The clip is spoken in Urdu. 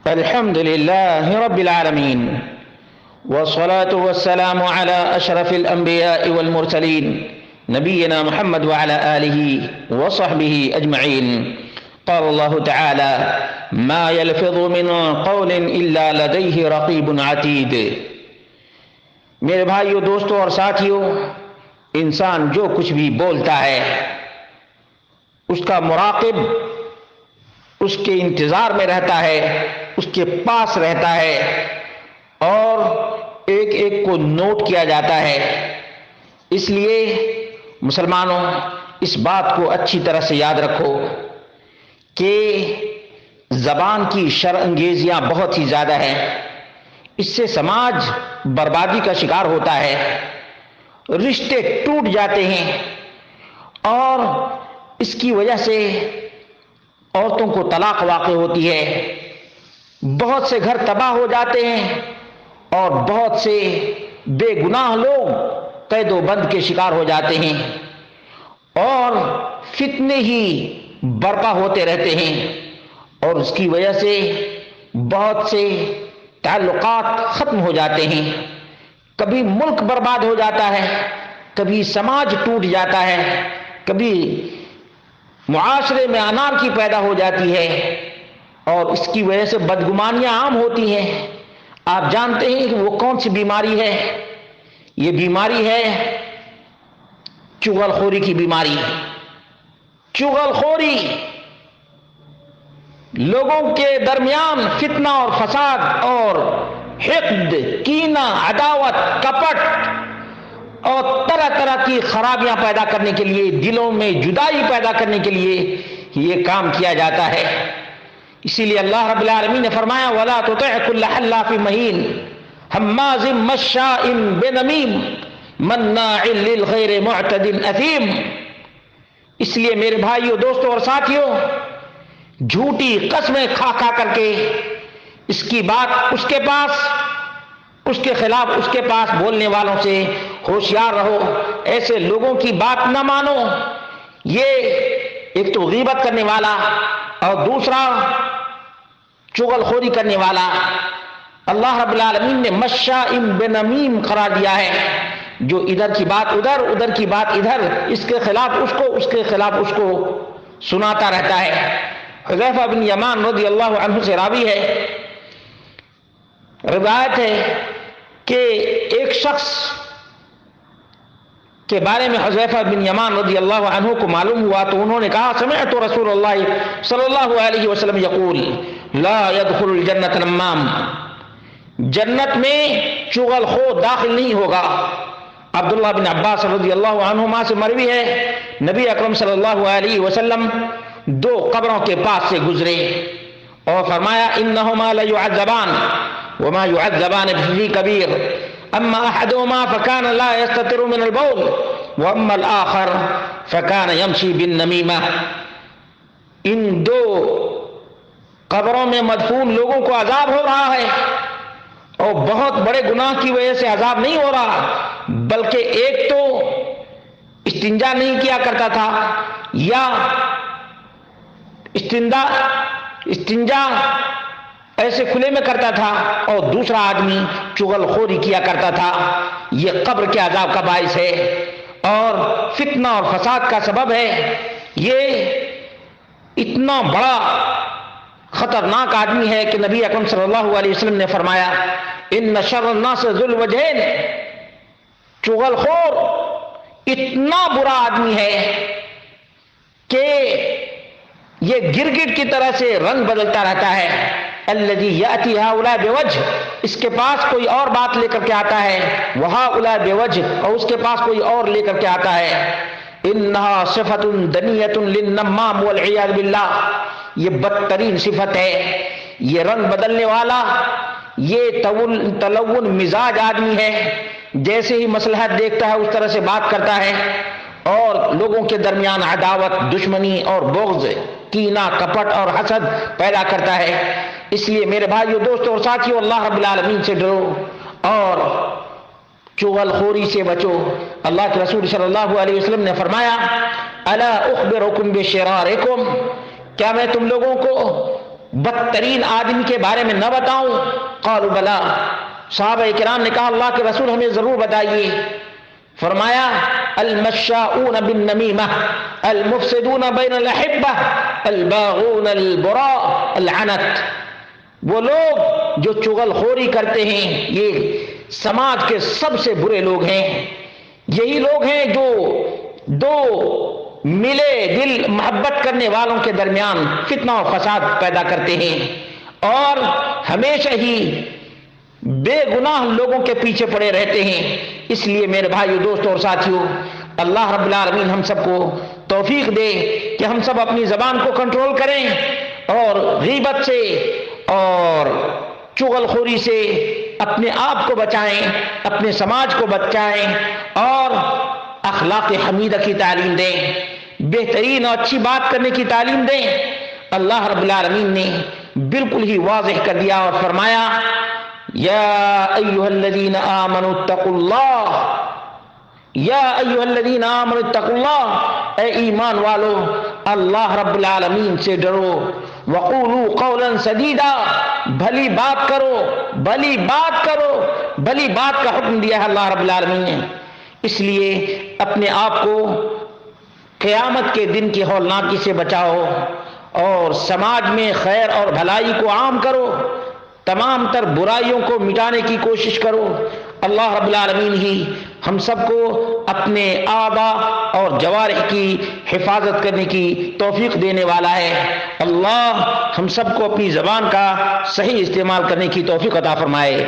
الحمد لله رب العالمين، والصلاة والسلام على أشرف الأنبياء والمرسلين نبينا محمد وعلى آله وصحبه أجمعين. قال الله تعالى: ما يلفظ من قول إلا لديه رقيب عتيد۔ میرے بھائیوں، دوستوں اور ساتھیوں، انسان جو کچھ بھی بولتا ہے اس کا مراقب اس کے انتظار میں رہتا ہے، اس کے پاس رہتا ہے اور ایک ایک کو نوٹ کیا جاتا ہے۔ اس لیے مسلمانوں، اس بات کو اچھی طرح سے یاد رکھو کہ زبان کی شر انگیزیاں بہت ہی زیادہ ہیں۔ اس سے سماج بربادی کا شکار ہوتا ہے، رشتے ٹوٹ جاتے ہیں اور اس کی وجہ سے عورتوں کو طلاق واقع ہوتی ہے، بہت سے گھر تباہ ہو جاتے ہیں اور بہت سے بے گناہ لوگ قید و بند کے شکار ہو جاتے ہیں اور فتنے ہی برپا ہوتے رہتے ہیں، اور اس کی وجہ سے بہت سے تعلقات ختم ہو جاتے ہیں۔ کبھی ملک برباد ہو جاتا ہے، کبھی سماج ٹوٹ جاتا ہے، کبھی معاشرے میں انارکی پیدا ہو جاتی ہے اور اس کی وجہ سے بدگمانیاں عام ہوتی ہیں۔ آپ جانتے ہیں کہ وہ کون سی بیماری ہے؟ یہ بیماری ہے چغل خوری کی بیماری۔ چغل خوری لوگوں کے درمیان فتنہ اور فساد اور حقد، کینہ، عداوت، کپٹ اور طرح طرح کی خرابیاں پیدا کرنے کے لیے، دلوں میں جدائی پیدا کرنے کے لیے یہ کام کیا جاتا ہے۔ اسی لیے اللہ رب العالمین نے فرمایا: وَلَا تُطِعْ كُلَّ حَلَّافٍ مَّهِينٍ هَمَّازٍ مَّشَّاءٍ بِنَمِيمٍ مَّنَّاعٍ لِّلْخَيْرِ مُعْتَدٍ أَثِيمٍ۔ اس لیے میرے بھائیوں، دوستوں اور ساتھیوں، جھوٹی قسمیں کھا کھا کر کے اس کی بات اس کے پاس، اس کے خلاف اس کے پاس بولنے والوں سے ہوشیار رہو۔ ایسے لوگوں کی بات نہ مانو۔ یہ ایک تو غیبت کرنے والا اور دوسرا چغل خوری کرنے والا اللہ رب العالمین نے مشاء بنمیم قرار دیا ہے، جو ادھر کی بات ادھر، ادھر کی بات ادھر، اس کے خلاف اس کو، اس کے خلاف اس کو سناتا رہتا ہے۔ حذیفہ بن یمان رضی اللہ عنہ سے راوی ہے، روایت ہے کہ ایک شخص کے بارے میں حذیفہ بن یمان رضی اللہ عنہ کو معلوم ہوا تو انہوں نے کہا: سمعت رسول اللہ صلی اللہ علیہ وسلم یقول لا يدخل الجنت نمام، جنت میں چغل خور داخل نہیں ہوگا۔ عبداللہ بن عباس رضی اللہ عنہما سے مروی ہے، نبی اکرم صلی اللہ علیہ وسلم دو قبروں کے پاس سے گزرے اور فرمایا: انہما لیعذبان وما يعذبان في كبير اما احدهما فكان لا يستتر من البول واما الاخر فكان يمشي بالنميمه۔ ان دو قبروں میں مدفون لوگوں کو عذاب ہو رہا ہے اور بہت بڑے گناہ کی وجہ سے عذاب نہیں ہو رہا، بلکہ ایک تو استنجا نہیں کیا کرتا تھا یا استنجا ایسے کھلے میں کرتا تھا، اور دوسرا آدمی چغل خوری کیا کرتا تھا۔ یہ قبر کے عذاب کا باعث ہے اور فتنہ اور فساد کا سبب ہے۔ یہ اتنا بڑا خطرناک آدمی ہے کہ نبی اکرم صلی اللہ علیہ وسلم نے فرمایا: ان شر الناس ذو الوجہین، چغل خور اتنا برا آدمی ہے کہ یہ گرگٹ کی طرح سے رنگ بدلتا رہتا ہے۔ الذی یاتی ہؤلاء بوجہ، اس کے پاس کوئی اور بات لے کر کے آتا ہے، وہؤلاء بوجہ، اور اس کے پاس کوئی اور لے کر کے آتا ہے۔ انہا صفۃ دنیۃ للنمام والعیاذ باللہ، یہ بدترین صفت ہے۔ یہ رنگ بدلنے والا، یہ تلون مزاج آدمی ہے، جیسے ہی مصلحت دیکھتا ہے اس طرح سے بات کرتا ہے اور لوگوں کے درمیان عداوت، دشمنی اور بغض، کینہ، کپٹ اور حسد پیدا کرتا ہے۔ اس لیے میرے بھائیوں، دوستوں اور ساتھیوں، اللہ رب العالمین سے ڈرو اور چغل خوری سے بچو۔ اللہ کے رسول صلی اللہ علیہ وسلم نے فرمایا: الا اخبرکم بشرارکم، کیا میں تم لوگوں کو بدترین آدمی کے بارے میں نہ بتاؤں؟ قالوا بلا، صحابہ کرام نے کہا اللہ کے رسول ہمیں ضرور بتائیے۔ فرمایا المشاؤون بالنمیمہ، المفسدون بین الاحبہ، الباغون البراء، العنت۔ وہ لوگ جو چغل خوری کرتے ہیں یہ سماج کے سب سے برے لوگ ہیں۔ یہی لوگ ہیں جو دو ملے دل محبت کرنے والوں کے درمیان فتنہ و فساد پیدا کرتے ہیں اور ہمیشہ ہی بے گناہ لوگوں کے پیچھے پڑے رہتے ہیں۔ اس لیے میرے بھائیو، دوستوں اور ساتھیوں، اللہ رب العالمین ہم سب کو توفیق دے کہ ہم سب اپنی زبان کو کنٹرول کریں اور غیبت سے اور چغل خوری سے اپنے آپ کو بچائیں، اپنے سماج کو بچائیں اور اخلاق حمیدہ کی تعلیم دیں، بہترین اور اچھی بات کرنے کی تعلیم دیں۔ اللہ رب العالمین نے بالکل ہی واضح کر دیا اور فرمایا یا ایھا الذین آمنوا اتقوا اللہ، یا ایھا الذین آمنوا اتقوا اللہ، اے ایمان والو اللہ رب العالمین سے ڈرو، وقولوا قولا سدیدا، بھلی بات کرو، بھلی بات کرو، بھلی بات کا حکم دیا ہے اللہ رب العالمین نے۔ اس لیے اپنے آپ کو قیامت کے دن کی ہولناکی سے بچاؤ اور سماج میں خیر اور بھلائی کو عام کرو، تمام تر برائیوں کو مٹانے کی کوشش کرو۔ اللہ رب العالمین ہی ہم سب کو اپنے اعضاء اور جوارح کی حفاظت کرنے کی توفیق دینے والا ہے۔ اللہ ہم سب کو اپنی زبان کا صحیح استعمال کرنے کی توفیق عطا فرمائے۔